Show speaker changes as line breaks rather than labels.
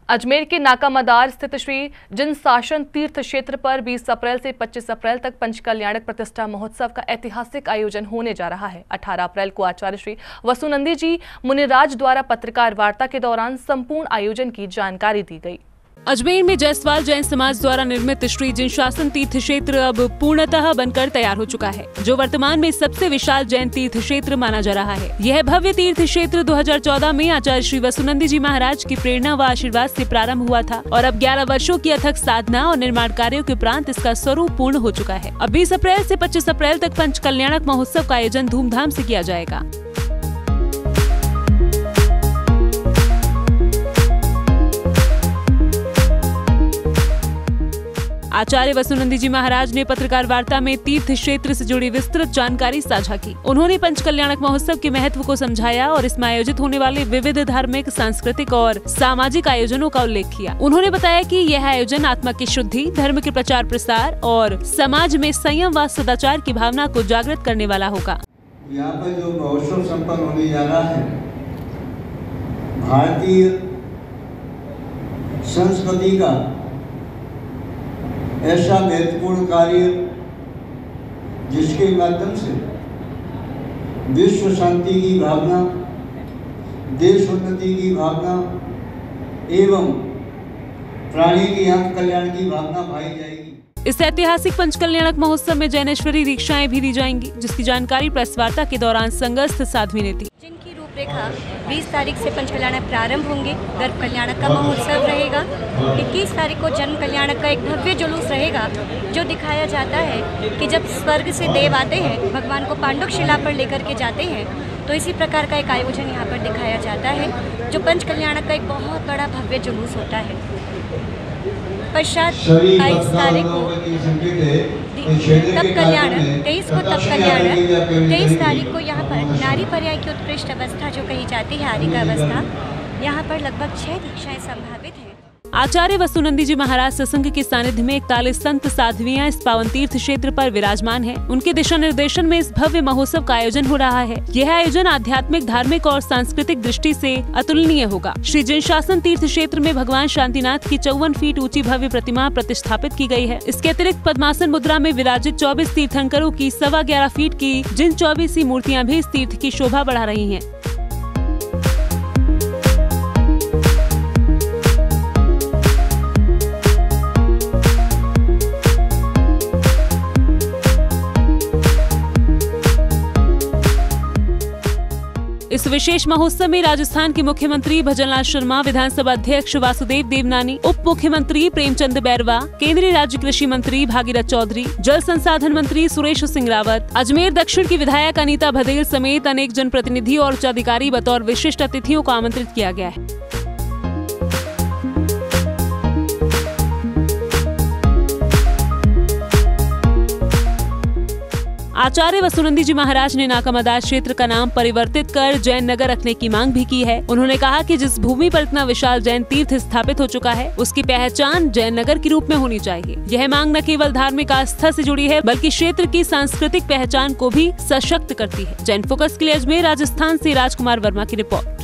अजमेर के नाका मदार स्थित श्री जिनशासन तीर्थ क्षेत्र पर 20 अप्रैल से 25 अप्रैल तक पंचकल्याणक प्रतिष्ठा महोत्सव का ऐतिहासिक आयोजन होने जा रहा है। 18 अप्रैल को आचार्य श्री वसुनंदी जी मुनिराज द्वारा पत्रकार वार्ता के दौरान संपूर्ण आयोजन की जानकारी दी गई। अजमेर में जायसवाल जैन समाज द्वारा निर्मित श्री जिनशासन तीर्थ क्षेत्र अब पूर्णतः बनकर तैयार हो चुका है, जो वर्तमान में सबसे विशाल जैन तीर्थ क्षेत्र माना जा रहा है। यह भव्य तीर्थ क्षेत्र 2014 में आचार्य श्री वसुनंदी जी महाराज की प्रेरणा व आशीर्वाद से प्रारंभ हुआ था और अब 11 वर्षों की अथक साधना और निर्माण कार्यों के उपरांत इसका स्वरूप पूर्ण हो चुका है। अब 20 अप्रैल से 25 अप्रैल तक पंचकल्याणक महोत्सव का आयोजन धूमधाम से किया जाएगा। आचार्य वसुनंदी जी महाराज ने पत्रकार वार्ता में तीर्थ क्षेत्र से जुड़ी विस्तृत जानकारी साझा की। उन्होंने पंचकल्याणक महोत्सव के महत्व को समझाया और इसमें आयोजित होने वाले विविध धार्मिक, सांस्कृतिक और सामाजिक आयोजनों का उल्लेख किया। उन्होंने बताया कि यह आयोजन आत्मा की शुद्धि, धर्म के प्रचार प्रसार और समाज में संयम व सदाचार की भावना को जागृत करने वाला होगा।
यहाँ पर जो महोत्सव संपन्न होने जा रहा है, भारतीय संस्कृति का ऐसा महत्वपूर्ण कार्य जिसके माध्यम से विश्व शांति की भावना, देश उन्नति की भावना एवं प्राणी के यहाँ कल्याण की भावना भाई जाएगी।
इस ऐतिहासिक पंचकल्याणक महोत्सव में जैनेश्वरी दीक्षाएं भी दी जाएंगी, जिसकी जानकारी प्रेस वार्ता के दौरान संगस्थ साध्वी ने दी।
जिनकी रूपरेखा 20 तारीख से पंचकल्याणक प्रारंभ होंगे, गर्भ कल्याणक का महोत्सव रहेगा। 21 तारीख को जन्म कल्याणक का एक भव्य जुलूस रहेगा, जो दिखाया जाता है कि जब स्वर्ग से देव आते हैं, भगवान को पांडुक शिला पर लेकर के जाते हैं, तो इसी प्रकार का एक आयोजन यहाँ पर दिखाया जाता है, जो पंचकल्याणक का एक बहुत बड़ा भव्य जुलूस होता है। पश्चात 22 तारीख को तप कल्याण, 23 को तप कल्याण, 23 तारीख को यहाँ पर नारी पर्याय की उत्कृष्ट अवस्था जो कही जाती है, आरिका अवस्था, यहाँ पर लगभग 6 दीक्षाएं संभावित हैं।
आचार्य वसुनंदी जी महाराज सत्संग के सानिध्य में 41 संत साध्वियां इस पावन तीर्थ क्षेत्र पर विराजमान हैं। उनके दिशा निर्देशन में इस भव्य महोत्सव का आयोजन हो रहा है। यह आयोजन आध्यात्मिक, धार्मिक और सांस्कृतिक दृष्टि से अतुलनीय होगा। श्री जिनशासन तीर्थ क्षेत्र में भगवान शांतिनाथ की 54 फीट ऊंची भव्य प्रतिमा प्रतिष्ठापित की गई है। इसके अतिरिक्त पद्मासन मुद्रा में विराजित 24 तीर्थंकरों की 11.25 फीट की जिन 24 मूर्तियाँ भी इस तीर्थ की शोभा बढ़ा रही है। इस विशेष महोत्सव में राजस्थान के मुख्यमंत्री भजनलाल शर्मा, विधानसभा अध्यक्ष वासुदेव देवनानी, उप मुख्यमंत्री प्रेमचंद बैरवा, केंद्रीय राज्य कृषि मंत्री भागीरथ चौधरी, जल संसाधन मंत्री सुरेश सिंह रावत, अजमेर दक्षिण की विधायक अनीता भदेल समेत अनेक जनप्रतिनिधि और उच्चाधिकारी बतौर विशिष्ट अतिथियों को आमंत्रित किया गया है। आचार्य वसुनंदी जी महाराज ने नाका मदार क्षेत्र का नाम परिवर्तित कर जैन नगर रखने की मांग भी की है। उन्होंने कहा कि जिस भूमि पर इतना विशाल जैन तीर्थ स्थापित हो चुका है, उसकी पहचान जैन नगर के रूप में होनी चाहिए। यह मांग न केवल धार्मिक आस्था से जुड़ी है, बल्कि क्षेत्र की सांस्कृतिक पहचान को भी सशक्त करती है। जैन फोकस के लिए अजमेर राजस्थान से राजकुमार वर्मा की रिपोर्ट।